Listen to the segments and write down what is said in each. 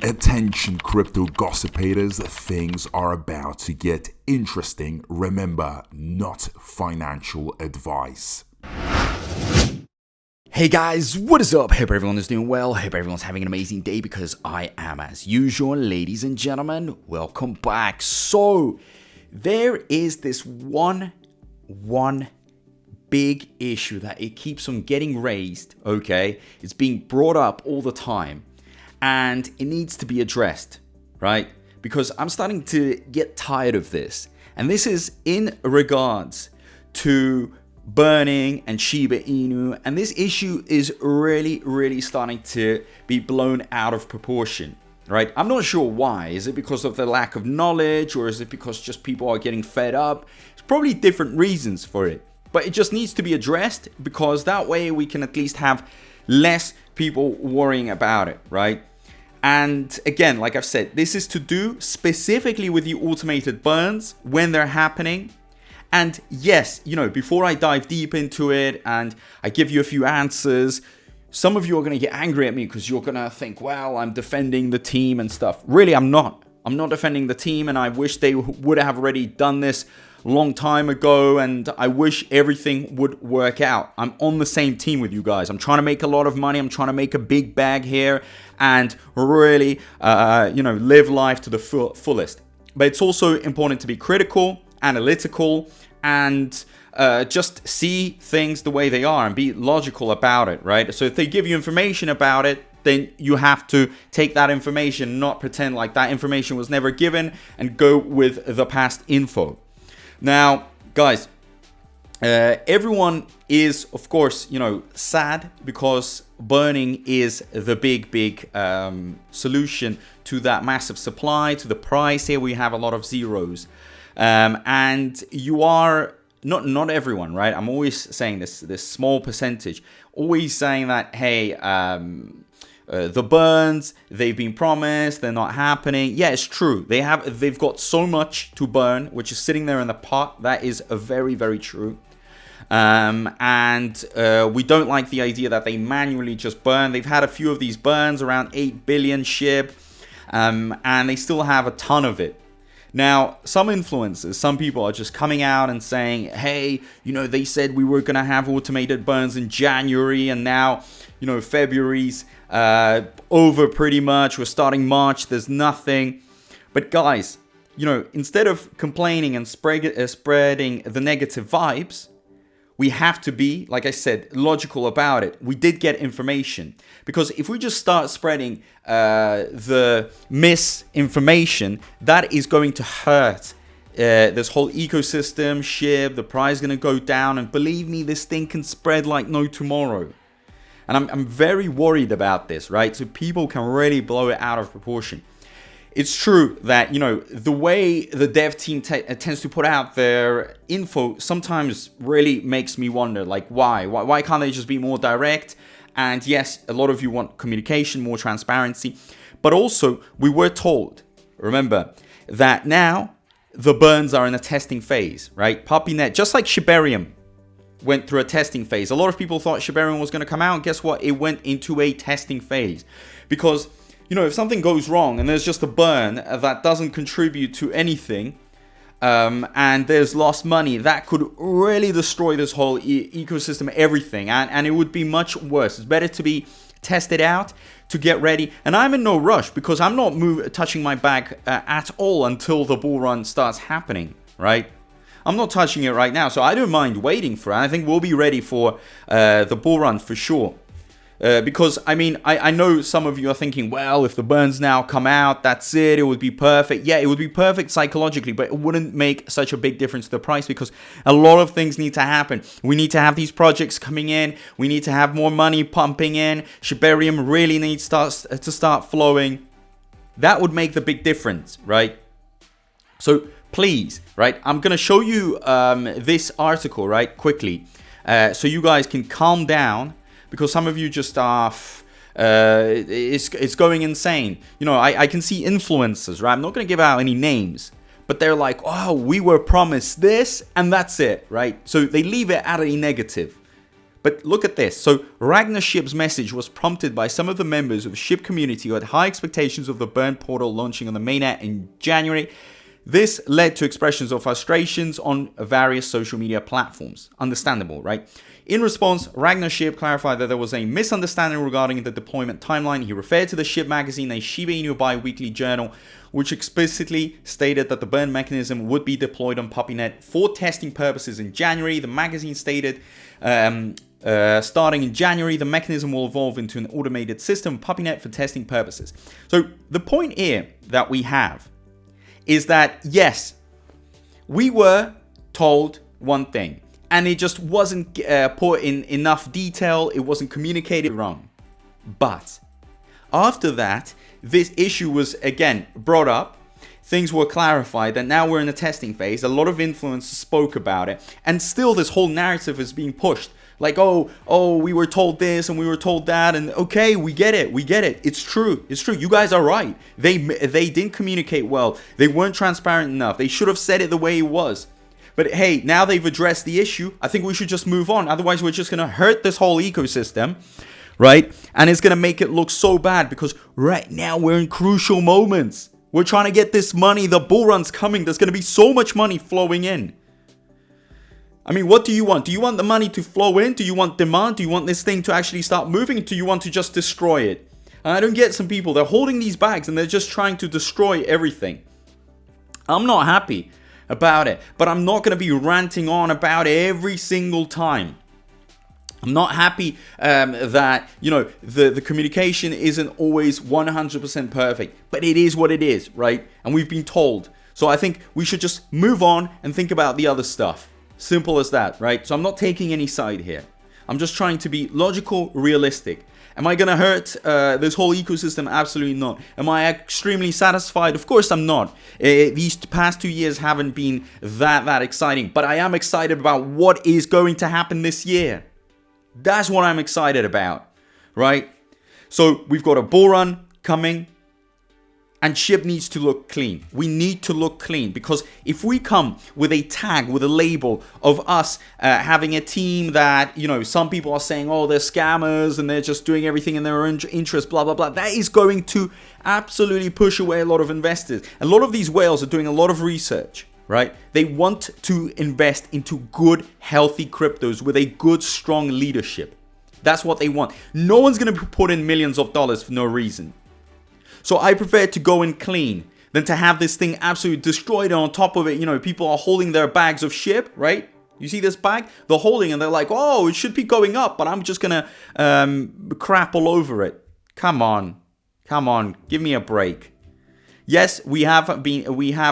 Attention crypto gossipators, things are about to get interesting. Remember, not financial advice. Hey guys, what is up? Hope everyone is doing well. Hope everyone's having an amazing day because I am as usual. Ladies and gentlemen, welcome back. So, there is this one big issue that it keeps on getting raised, okay? It's being brought up all the time. And it needs to be addressed, right? Because I'm starting to get tired of this. And this is in regards to burning and Shiba Inu. And this issue is really starting to be blown out of proportion, right? I'm not sure why. Is it because of the lack of knowledge, or is it because just people are getting fed up? It's probably different reasons for it. But it just needs to be addressed, because that way we can at least have less people worrying about it, right? And again, like I've said, this is to do specifically with the automated burns when they're happening. And yes, before I dive deep into it and I give you a few answers, some of you are going to get angry at me because you're going to think, well, I'm defending the team and stuff. Really, I'm not. I'm not defending the team, and I wish they would have already done this long time ago, and I wish everything would work out. I'm on the same team with you guys. I'm trying to make a lot of money. I'm trying to make a big bag here and really, live life to the fullest. But it's also important to be critical, analytical, and just see things the way they are and be logical about it, right? So if they give you information about it, then you have to take that information, not pretend like that information was never given, and go with the past info. Now, guys, everyone is, of course, sad because burning is the big solution to that massive supply, to the price. Here we have a lot of zeros. And you are, not everyone, right? I'm always saying this small percentage, always saying that, hey, the burns, they've been promised, they're not happening. Yeah, it's true. They've got so much to burn, which is sitting there in the pot. That is very true. And we don't like the idea that they manually just burn. They've had a few of these burns, around 8 billion Shib, and they still have a ton of it. Now, some influencers, some people are just coming out and saying, hey, they said we were going to have automated burns in January, and now, February's over pretty much. We're starting March. There's nothing. But guys, instead of complaining and spreading the negative vibes, we have to be, like I said, logical about it. We did get information. Because if we just start spreading the misinformation, that is going to hurt this whole ecosystem, Shib. The price is going to go down. And believe me, this thing can spread like no tomorrow. And I'm very worried about this, right? So people can really blow it out of proportion. It's true that, the way the dev team tends to put out their info sometimes really makes me wonder, like, why? Why can't they just be more direct? And yes, a lot of you want communication, more transparency. But also, we were told, remember, that now the burns are in a testing phase, right? PuppyNet, just like Shibarium, went through a testing phase. A lot of people thought Shibarium was going to come out. Guess what? It went into a testing phase. Because, if something goes wrong and there's just a burn that doesn't contribute to anything, and there's lost money, that could really destroy this whole ecosystem, everything. And it would be much worse. It's better to be tested out, to get ready. And I'm in no rush because I'm not touching my bag at all until the bull run starts happening, right? I'm not touching it right now, so I don't mind waiting for it. I think we'll be ready for the bull run for sure. Because, I know some of you are thinking, well, if the burns now come out, that's it would be perfect. Yeah, it would be perfect psychologically, but it wouldn't make such a big difference to the price because a lot of things need to happen. We need to have these projects coming in. We need to have more money pumping in. Shibarium really needs to start flowing. That would make the big difference, right? So please, right, I'm going to show you this article, right, quickly, so you guys can calm down, because some of you just are, it's going insane. I can see influencers, right, I'm not going to give out any names, but they're like, oh, we were promised this, and that's it, right? So they leave it at a negative. But look at this. So Ragnar Shib's message was prompted by some of the members of the Shib community who had high expectations of the Burn portal launching on the mainnet in January. This led to expressions of frustrations on various social media platforms. Understandable, right? In response, Ragnar Shib clarified that there was a misunderstanding regarding the deployment timeline. He referred to the Shib magazine, a Shiba Inu bi-weekly journal, which explicitly stated that the burn mechanism would be deployed on PuppyNet for testing purposes in January. The magazine stated, starting in January, the mechanism will evolve into an automated system of PuppyNet for testing purposes. So the point here that we have is that, yes, we were told one thing, and it just wasn't put in enough detail. It wasn't communicated wrong. But after that, this issue was again brought up. Things were clarified, and now we're in the testing phase. A lot of influencers spoke about it, and still this whole narrative is being pushed. Like, oh, we were told this and we were told that, and okay, we get it. It's true. You guys are right. They didn't communicate well. They weren't transparent enough. They should have said it the way it was. But hey, now they've addressed the issue. I think we should just move on. Otherwise, we're just going to hurt this whole ecosystem, right? And it's going to make it look so bad because right now we're in crucial moments. We're trying to get this money. The bull run's coming. There's going to be so much money flowing in. I mean, what do you want? Do you want the money to flow in? Do you want demand? Do you want this thing to actually start moving? Do you want to just destroy it? And I don't get some people. They're holding these bags and they're just trying to destroy everything. I'm not happy about it, but I'm not going to be ranting on about it every single time. I'm not happy that, you know, the communication isn't always 100% perfect, but it is what it is, right? And we've been told. So I think we should just move on and think about the other stuff. Simple as that, right? So I'm not taking any side here. I'm just trying to be logical, realistic. Am I going to hurt this whole ecosystem? Absolutely not. Am I extremely satisfied? Of course I'm not. These past 2 years haven't been that exciting, but I am excited about what is going to happen this year. That's what I'm excited about, right? So we've got a bull run coming, and Shib needs to look clean. We need to look clean, because if we come with a tag, with a label of us having a team that, you know, some people are saying, oh, they're scammers and they're just doing everything in their own interest, blah, blah, blah. That is going to absolutely push away a lot of investors. A lot of these whales are doing a lot of research, right? They want to invest into good, healthy cryptos with a good, strong leadership. That's what they want. No one's going to put in millions of dollars for no reason. So I prefer to go in clean than to have this thing absolutely destroyed, and on top of it, you know, people are holding their bags of Shib, right? You see this bag? They're holding and they're like, oh, it should be going up, but I'm just going to crap all over it. Come on, give me a break. Yes, we have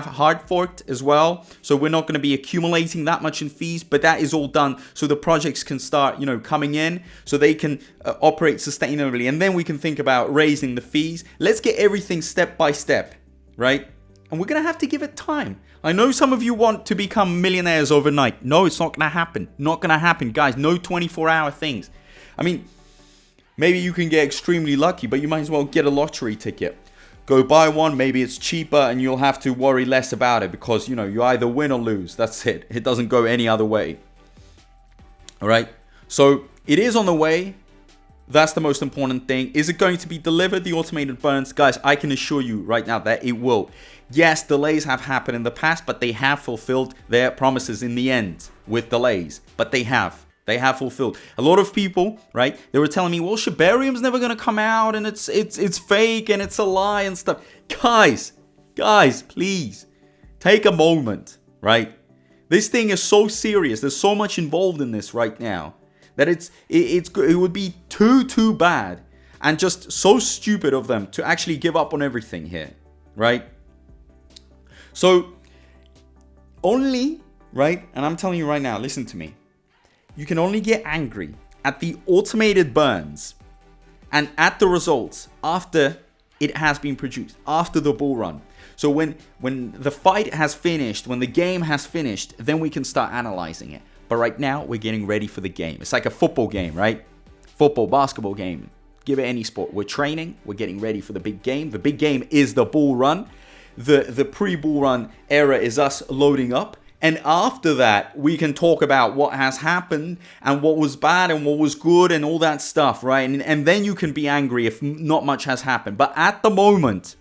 hard forked as well, so we're not going to be accumulating that much in fees, but that is all done so the projects can start, you know, coming in, so they can operate sustainably, and then we can think about raising the fees. Let's get everything step by step, right? And we're going to have to give it time. I know some of you want to become millionaires overnight. No, it's not going to happen. Not going to happen, guys. No 24-hour things. I mean, maybe you can get extremely lucky, but you might as well get a lottery ticket. Go buy one, maybe it's cheaper and you'll have to worry less about it because, you know, you either win or lose. That's it. It doesn't go any other way. All right. So it is on the way. That's the most important thing. Is it going to be delivered, the automated burns? Guys, I can assure you right now that it will. Yes, delays have happened in the past, but they have fulfilled their promises in the end with delays. But they have. They have fulfilled. A lot of people, right, they were telling me, well, Shibarium's never going to come out and it's fake and it's a lie and stuff. Guys, please take a moment, right? This thing is so serious. There's so much involved in this right now that it would be too bad and just so stupid of them to actually give up on everything here, right? So only, right, and I'm telling you right now, listen to me. You can only get angry at the automated burns and at the results after it has been produced, after the bull run. So when the fight has finished, when the game has finished, then we can start analyzing it. But right now, we're getting ready for the game. It's like a football game, right? Football, basketball game. Give it any sport. We're training. We're getting ready for the big game. The big game is the bull run. The pre-bull run era is us loading up. And after that, we can talk about what has happened and what was bad and what was good and all that stuff, right? And then you can be angry if not much has happened. But at the moment,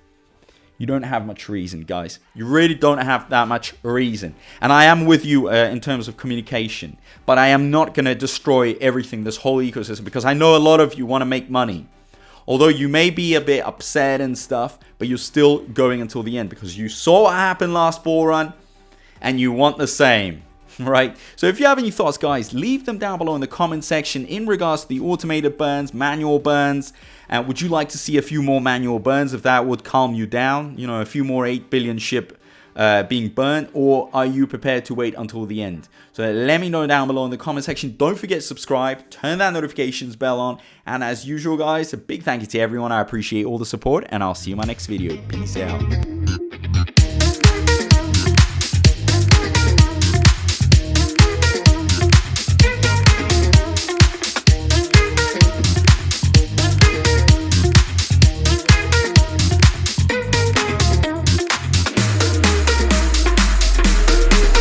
you don't have much reason, guys. You really don't have that much reason. And I am with you in terms of communication. But I am not going to destroy everything, this whole ecosystem, because I know a lot of you want to make money. Although you may be a bit upset and stuff, but you're still going until the end because you saw what happened last bull run and you want the same, right? So if you have any thoughts, guys, leave them down below in the comment section in regards to the automated burns, manual burns. And would you like to see a few more manual burns if that would calm you down? You know, a few more 8 billion SHIB being burned, or are you prepared to wait until the end? So let me know down below in the comment section. Don't forget to subscribe, turn that notifications bell on, and as usual, guys, a big thank you to everyone. I appreciate all the support, and I'll see you in my next video. Peace out.